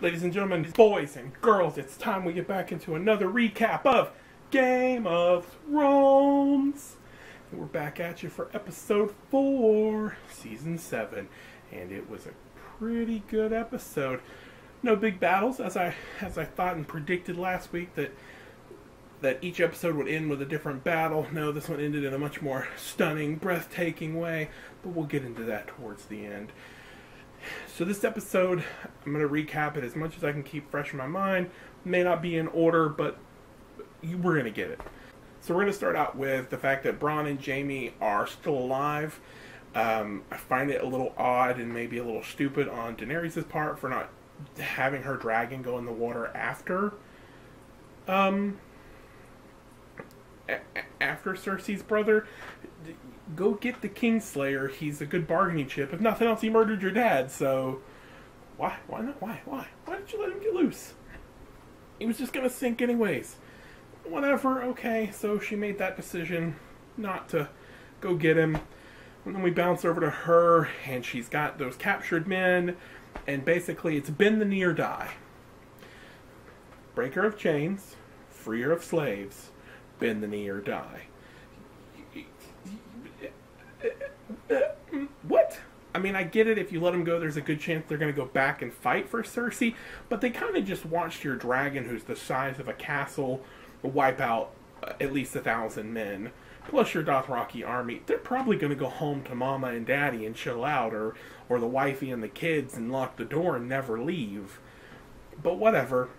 Ladies and gentlemen, boys and girls, it's time we get back into another recap of Game of Thrones. And we're back at you for episode 4, season 7. And it was a pretty good episode. No big battles, as I thought and predicted last week that each episode would end with a different battle. No, this one ended in a much more stunning, breathtaking way, but we'll get into that towards the end. So this episode, I'm going to recap it as much as I can keep fresh in my mind. May not be in order, but we're going to get it. So we're going to start out with the fact that Bronn and Jaime are still alive. I find it a little odd and maybe a little stupid on Daenerys' part for not having her dragon go in the water after Cersei's brother. Go get the Kingslayer. He's a good bargaining chip. If nothing else, he murdered your dad, so why not? Why did you let him get loose? He was just gonna sink anyways. Whatever, okay, so she made that decision not to go get him. And then we bounce over to her, and she's got those captured men, and basically it's bend the knee or die. Breaker of chains, freer of slaves, bend the knee or die. What? I mean, I get it. If you let them go, there's a good chance they're going to go back and fight for Cersei. But they kind of just watched your dragon, who's the size of a castle, wipe out at least 1,000 men. Plus your Dothraki army. They're probably going to go home to Mama and Daddy and chill out. Or the wifey and the kids and lock the door and never leave. But whatever.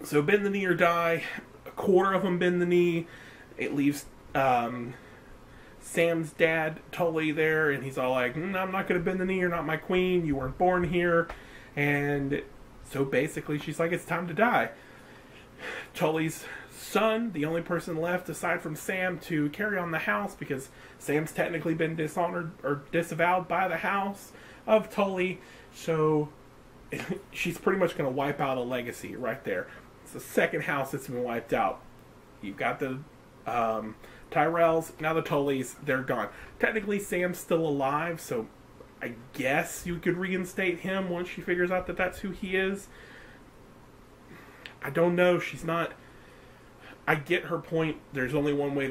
So bend the knee or die. A quarter of them bend the knee. It leaves Sam's dad, Tully, there, and he's all like, I'm not going to bend the knee, you're not my queen, you weren't born here. And so basically she's like, it's time to die. Tully's son, the only person left aside from Sam to carry on the house, because Sam's technically been dishonored or disavowed by the house of Tully, so she's pretty much going to wipe out a legacy right there. It's the second house that's been wiped out. You've got the Tyrells, now the Tullys, they're gone. Technically, Sam's still alive, so I guess you could reinstate him once she figures out that that's who he is. I don't know, she's not... I get her point. There's only one way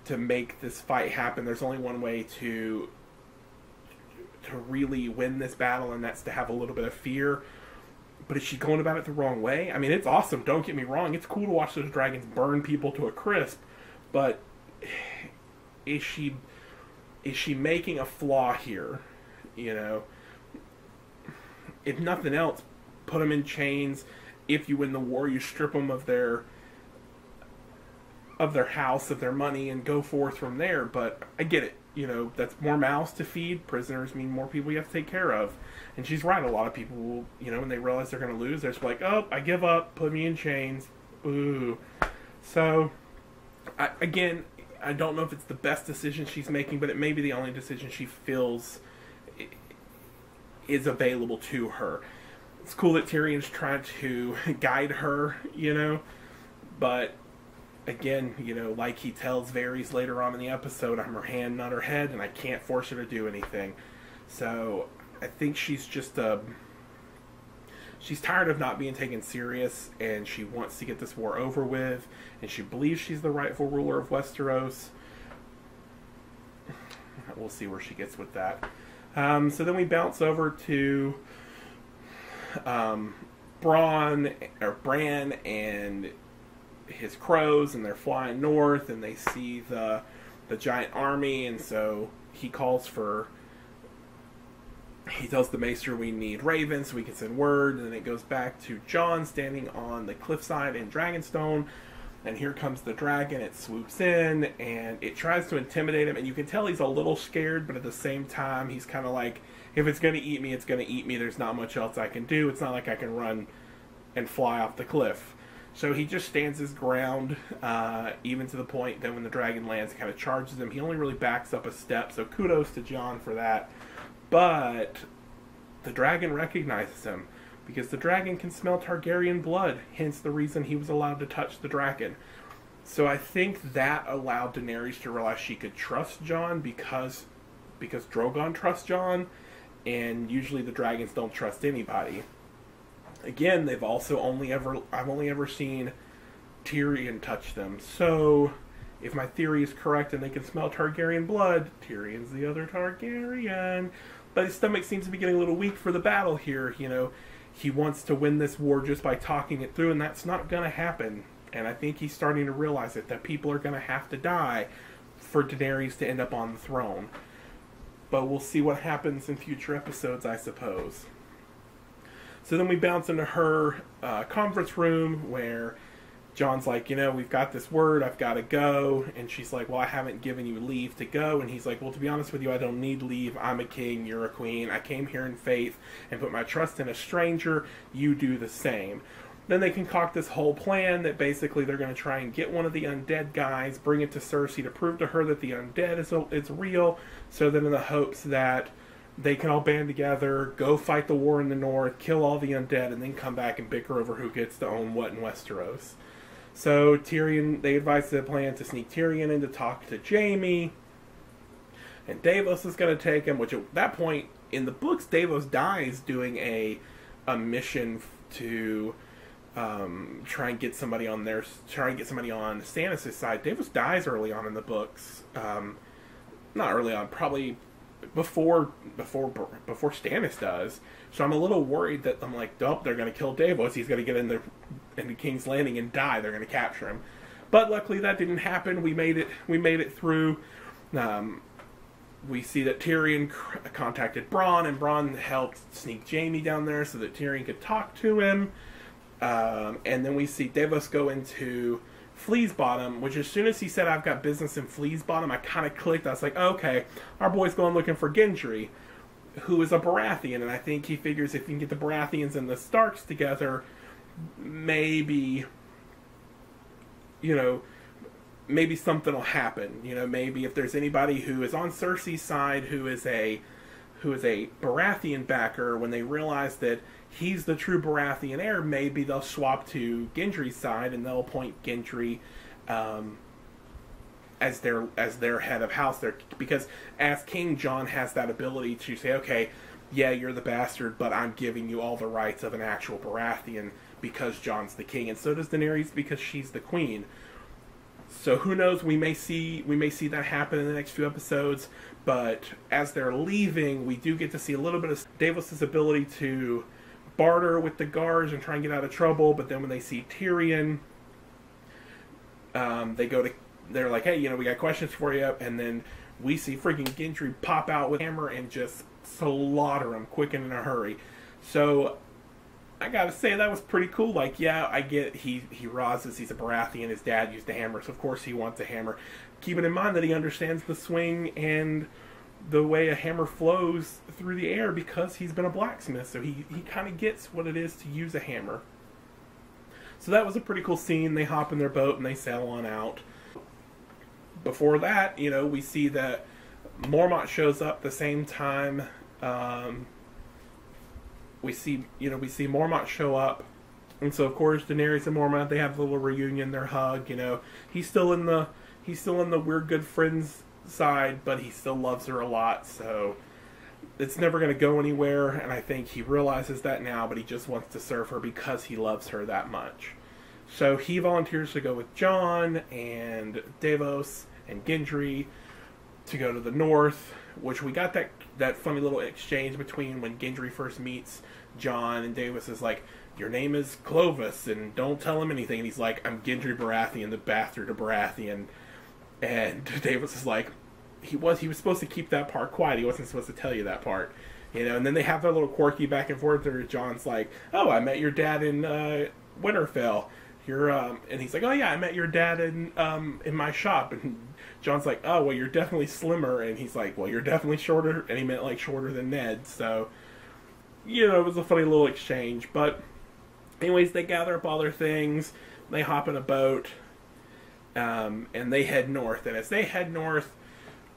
to make this fight happen. There's only one way to really win this battle, and that's to have a little bit of fear. But is she going about it the wrong way? I mean, it's awesome, don't get me wrong. It's cool to watch those dragons burn people to a crisp, but is she making a flaw here? You know, if nothing else, put them in chains. If you win the war, you strip them of their house, of their money, and go forth from there. But I get it. You know, that's more mouths to feed. Prisoners mean more people you have to take care of. And she's right. A lot of people will, you know, when they realize they're going to lose, they're just like, oh, I give up. Put me in chains. Ooh. So, again, I don't know if it's the best decision she's making, but it may be the only decision she feels is available to her. It's cool that Tyrion's trying to guide her, you know, but again, you know, like he tells Varys later on in the episode, I'm her hand, not her head, and I can't force her to do anything. So I think she's just she's tired of not being taken serious, and she wants to get this war over with, and she believes she's the rightful ruler of Westeros. We'll see where she gets with that. So then we bounce over to Bran and his crows, and they're flying north, and they see the giant army, and so he tells the Maester we need ravens so we can send word, and then it goes back to Jon standing on the cliffside in Dragonstone, and here comes the dragon. It swoops in, and it tries to intimidate him, and you can tell he's a little scared, but at the same time, he's kind of like, if it's going to eat me, it's going to eat me. There's not much else I can do. It's not like I can run and fly off the cliff. So he just stands his ground, even to the point that when the dragon lands, it kind of charges him. He only really backs up a step, so kudos to Jon for that. But the dragon recognizes him, because the dragon can smell Targaryen blood, hence the reason he was allowed to touch the dragon. So I think that allowed Daenerys to realize she could trust Jon, because Drogon trusts Jon, and usually the dragons don't trust anybody. Again, I've only ever seen Tyrion touch them. So, if my theory is correct and they can smell Targaryen blood, Tyrion's the other Targaryen. But his stomach seems to be getting a little weak for the battle here. He wants to win this war just by talking it through, and that's not going to happen. And I think he's starting to realize that people are going to have to die for Daenerys to end up on the throne. But we'll see what happens in future episodes, I suppose. So then we bounce into her conference room where John's like, we've got this word, I've got to go. And she's like, well, I haven't given you leave to go. And he's like, well, to be honest with you, I don't need leave. I'm a king, you're a queen. I came here in faith and put my trust in a stranger. You do the same. Then they concoct this whole plan that basically they're going to try and get one of the undead guys, bring it to Cersei to prove to her that the undead is real. So then in the hopes that they can all band together, go fight the war in the north, kill all the undead, and then come back and bicker over who gets to own what in Westeros. So Tyrion, they advise the plan to sneak Tyrion in to talk to Jaime. And Davos is going to take him, which at that point, in the books, Davos dies doing a mission to try and get somebody on Stannis' side. Davos dies early on in the books. Not early on, probably before Stannis does. So I'm a little worried that I'm like, nope, they're going to kill Davos. He's going to get into King's Landing and die. They're going to capture him. But luckily that didn't happen. We made it through. We see that Tyrion contacted Bronn, and Bronn helped sneak Jaime down there so that Tyrion could talk to him. And then we see Davos go into Flea's Bottom, which as soon as he said, I've got business in Flea's Bottom, I kind of clicked. I was like, okay, our boy's going looking for Gendry, who is a Baratheon, and I think he figures if he can get the Baratheons and the Starks together, maybe something will happen. Maybe if there's anybody who is on Cersei's side who is a Baratheon backer, when they realize that he's the true Baratheon heir, maybe they'll swap to Gendry's side and they'll appoint Gendry as their head of house there, because as king, Jon has that ability to say, okay, yeah, you're the bastard, but I'm giving you all the rights of an actual Baratheon because Jon's the king, and so does Daenerys because she's the queen. So who knows? We may see that happen in the next few episodes. But as they're leaving, we do get to see a little bit of Davos' ability to barter with the guards and try and get out of trouble. But then when they see Tyrion, they're like, hey, we got questions for you. And then we see freaking Gendry pop out with a hammer and just slaughter him quick and in a hurry. So I gotta say, that was pretty cool. Like, yeah, I get he rises, he's a Baratheon, his dad used a hammer, so of course he wants a hammer. Keeping in mind that he understands the swing and the way a hammer flows through the air because he's been a blacksmith, so he kind of gets what it is to use a hammer. So that was a pretty cool scene. They hop in their boat and they sail on out. Before that, we see that Mormont shows up the same time. We see Mormont show up, and so of course Daenerys and Mormont, they have a little reunion, their hug. He's still in the we're good friends side, but he still loves her a lot. So it's never going to go anywhere, and I think he realizes that now. But he just wants to serve her because he loves her that much. So he volunteers to go with Jon and Davos and Gendry to go to the north, which we got that funny little exchange between when Gendry first meets Jon, and Davos is like, your name is Clovis, and don't tell him anything. And he's like, I'm Gendry Baratheon, the bastard of Baratheon. And Davos is like, he was supposed to keep that part quiet. He wasn't supposed to tell you that part. And then they have their little quirky back and forth where Jon's like, oh, I met your dad in Winterfell. And he's like, oh yeah, I met your dad in my shop. And Jon's like, oh, well, you're definitely slimmer. And he's like, well, you're definitely shorter. And he meant like shorter than Ned. So, it was a funny little exchange. But anyways, they gather up all their things. They hop in a boat. And they head north. And as they head north,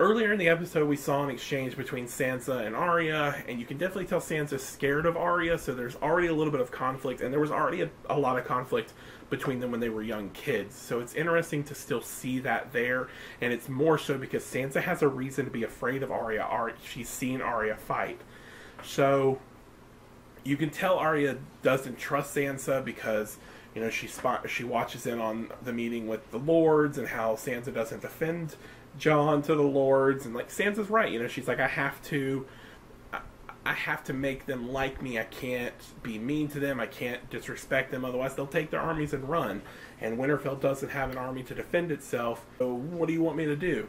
earlier in the episode, we saw an exchange between Sansa and Arya, and you can definitely tell Sansa's scared of Arya, so there's already a little bit of conflict, and there was already a lot of conflict between them when they were young kids. So it's interesting to still see that there, and it's more so because Sansa has a reason to be afraid of Arya. She's seen Arya fight. So You can tell Arya doesn't trust Sansa because, you know, she watches in on the meeting with the lords and how Sansa doesn't defend Jon to the lords, and like Sansa's right, you know, she's like, I have to make them like me. I can't be mean to them. I can't disrespect them. Otherwise, they'll take their armies and run. And Winterfell doesn't have an army to defend itself. So what do you want me to do?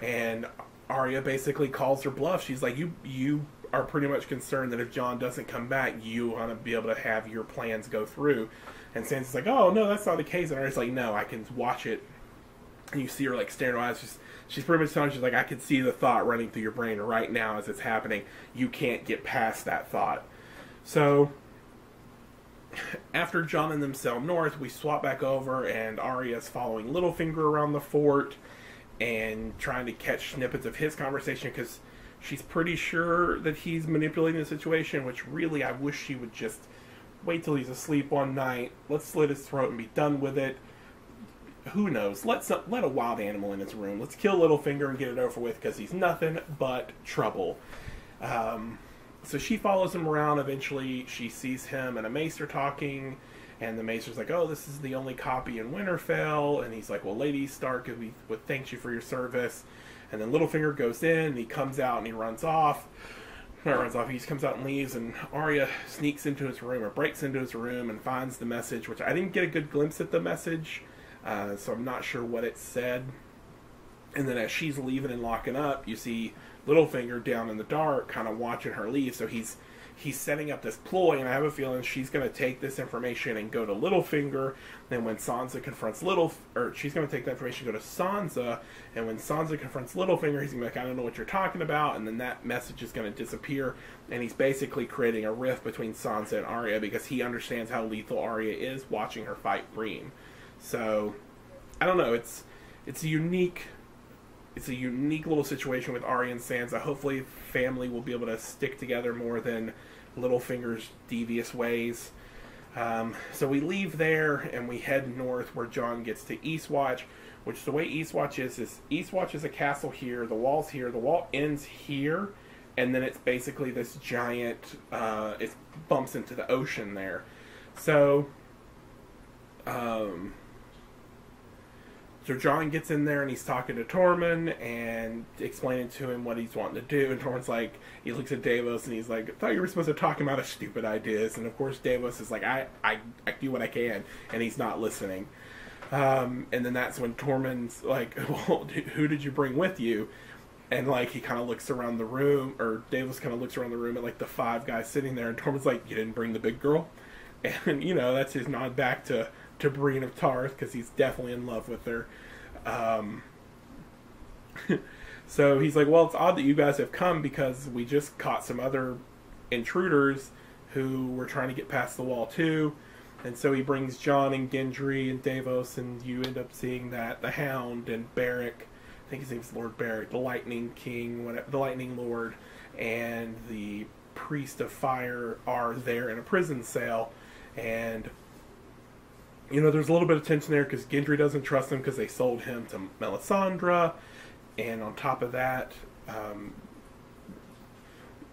And Arya basically calls her bluff. She's like, you are pretty much concerned that if Jon doesn't come back, you want to be able to have your plans go through. And Sansa's like, oh, no, that's not the case. And Arya's like, no, I can watch it. And you see her like staring at her eyes. She's pretty much telling, she's like, I can see the thought running through your brain right now as it's happening. You can't get past that thought. So after Jon and them sail north, we swap back over, and Arya's following Littlefinger around the fort and trying to catch snippets of his conversation because she's pretty sure that he's manipulating the situation, which really I wish she would just wait till he's asleep one night, let's slit his throat and be done with it. Who knows? Let a wild animal in his room. Let's kill Littlefinger and get it over with because he's nothing but trouble. So she follows him around. Eventually, she sees him and a maester talking, and the maester's like, oh, this is the only copy in Winterfell. And he's like, well, Lady Stark, we would thank you for your service. And then Littlefinger goes in, and he comes out, and he runs off. Not runs off, he just comes out and leaves, and Arya sneaks into his room, or breaks into his room, and finds the message, which I didn't get a good glimpse at the message. So I'm not sure what it said. And then as she's leaving and locking up, you see Littlefinger down in the dark kind of watching her leave. So he's setting up this ploy, and I have a feeling she's going to take this information and go to Littlefinger. Then when Sansa confronts she's going to take that information and go to Sansa, and when Sansa confronts Littlefinger, he's going to be like, I don't know what you're talking about, and then that message is going to disappear, and he's basically creating a rift between Sansa and Arya because he understands how lethal Arya is watching her fight Brienne. So, I don't know, it's a unique little situation with Arya and Sansa. Hopefully family will be able to stick together more than Littlefinger's devious ways. So we leave there and we head north where Jon gets to Eastwatch, which the way Eastwatch is Eastwatch is a castle here, the wall's here, the wall ends here, and then it's basically this giant, it bumps into the ocean there. So, So Jon gets in there and he's talking to Tormund and explaining to him what he's wanting to do. And Tormund's like, he looks at Davos and he's like, I thought you were supposed to talk about his stupid ideas. And of course Davos is like, I do what I can. And he's not listening. And then that's when Tormund's like, well, who did you bring with you? And like, he kind of looks around the room, or Davos kind of looks around the room at like the 5 guys sitting there. And Tormund's like, you didn't bring the big girl? And, you know, that's his nod back to Brienne of Tarth, because he's definitely in love with her. So he's like, well, it's odd that you guys have come because we just caught some other intruders who were trying to get past the wall too. And so he brings Jon and Gendry and Davos, and you end up seeing that the Hound and Beric, I think his name's Lord Beric, the Lightning King, whatever, the Lightning Lord, and the Priest of Fire are there in a prison cell. And you know, there's a little bit of tension there because Gendry doesn't trust him because they sold him to Melisandre. And on top of that,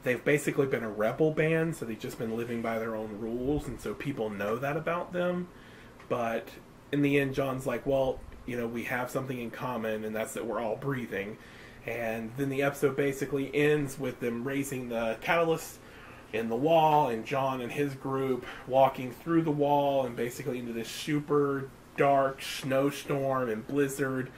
they've basically been a rebel band, so they've just been living by their own rules, and so people know that about them. But in the end, Jon's like, well, you know, we have something in common, and that's that we're all breathing. And then the episode basically ends with them raising the catalyst in the wall, and Jon and his group walking through the wall and basically into this super dark snowstorm and blizzard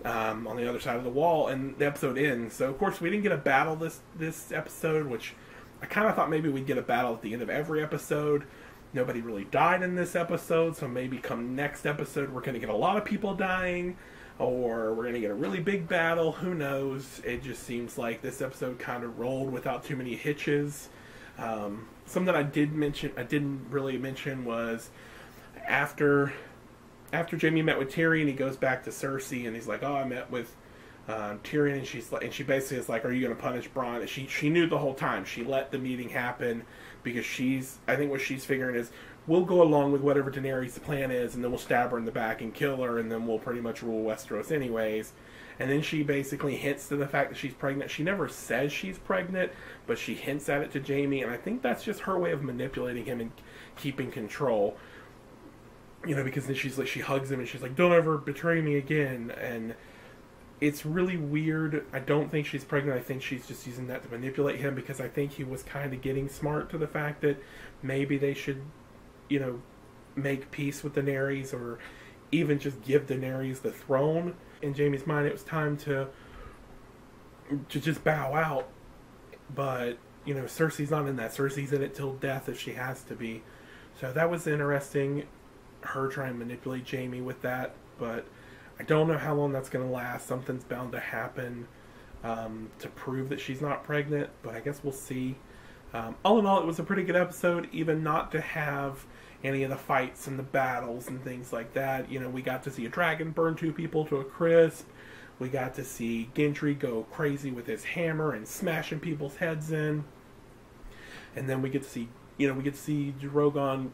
on the other side of the wall, and the episode ends. So of course we didn't get a battle this episode, which I kind of thought maybe we'd get a battle at the end of every episode. Nobody really died in this episode, so maybe come next episode we're going to get a lot of people dying, or we're going to get a really big battle. Who knows? It just seems like this episode kind of rolled without too many hitches. Something I didn't really mention was after Jaime met with Tyrion, he goes back to Cersei and he's like, oh, I met with Tyrion, and she basically is like, are you going to punish Bronn? And she knew the whole time. She let the meeting happen because I think what she's figuring is, we'll go along with whatever Daenerys' plan is, and then we'll stab her in the back and kill her, and then we'll pretty much rule Westeros anyways. And then she basically hints to the fact that she's pregnant. She never says she's pregnant, but she hints at it to Jaime, and I think that's just her way of manipulating him and keeping control. You know, because then she's like, she hugs him and she's like, "Don't ever betray me again." And it's really weird. I don't think she's pregnant. I think she's just using that to manipulate him, because I think he was kind of getting smart to the fact that maybe they should, you know, make peace with Daenerys, or even just give Daenerys the throne. In Jaime's mind, it was time to just bow out. But, you know, Cersei's not in that. Cersei's in it till death if she has to be. So that was interesting, her trying to manipulate Jaime with that. But I don't know how long that's going to last. Something's bound to happen to prove that she's not pregnant. But I guess we'll see. All in all, it was a pretty good episode, even not to have any of the fights and the battles and things like that. You know, we got to see a dragon burn 2 people to a crisp. We got to see Gendry go crazy with his hammer and smashing people's heads in. And then we get to see, you know, Drogon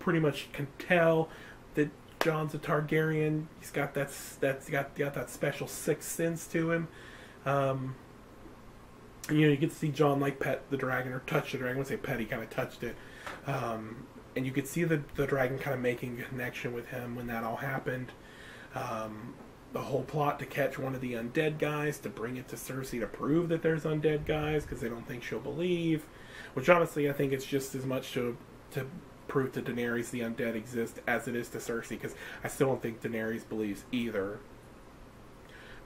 pretty much can tell that Jon's a Targaryen. He's got that special sixth sense to him. You know, you get to see Jon like pet the dragon, or touch the dragon. I wouldn't say pet, he kind of touched it. And you could see the dragon kind of making a connection with him when that all happened. The whole plot to catch one of the undead guys, to bring it to Cersei to prove that there's undead guys, because they don't think she'll believe. Which honestly, I think it's just as much to prove to Daenerys the undead exist as it is to Cersei, because I still don't think Daenerys believes either.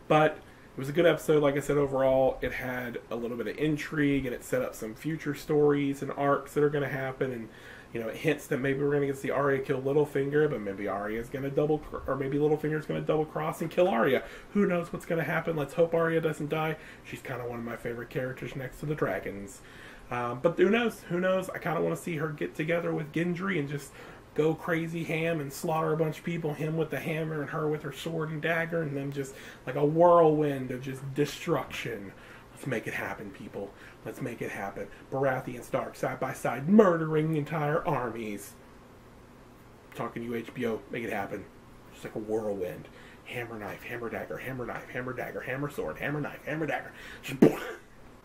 But it was a good episode. Like I said, overall, it had a little bit of intrigue, and it set up some future stories and arcs that are going to happen, and you know, it hints that maybe we're going to get to see Arya kill Littlefinger, but maybe Arya's going to or maybe Littlefinger's going to double cross and kill Arya. Who knows what's going to happen? Let's hope Arya doesn't die. She's kind of one of my favorite characters next to the dragons. But who knows? Who knows? I kind of want to see her get together with Gendry and just go crazy ham and slaughter a bunch of people. Him with the hammer and her with her sword and dagger, and then just like a whirlwind of just destruction. Let's make it happen, people. Let's make it happen. Baratheon and Stark side by side, murdering entire armies. Talking to you, HBO. Make it happen. Just like a whirlwind. Hammer, knife, hammer, dagger, hammer, knife, hammer, dagger, hammer, sword, hammer, knife, hammer, dagger.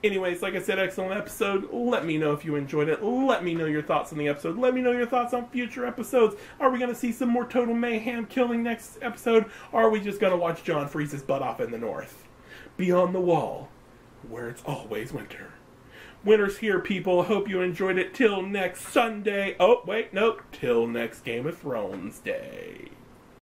Anyways, like I said, excellent episode. Let me know if you enjoyed it. Let me know your thoughts on the episode. Let me know your thoughts on future episodes. Are we going to see some more total mayhem killing next episode? Or are we just going to watch Jon freeze his butt off in the north? Beyond the wall, where it's always winter. Winter's here, people. Hope you enjoyed it. Till next Sunday. Oh, wait, nope. Till next Game of Thrones Day.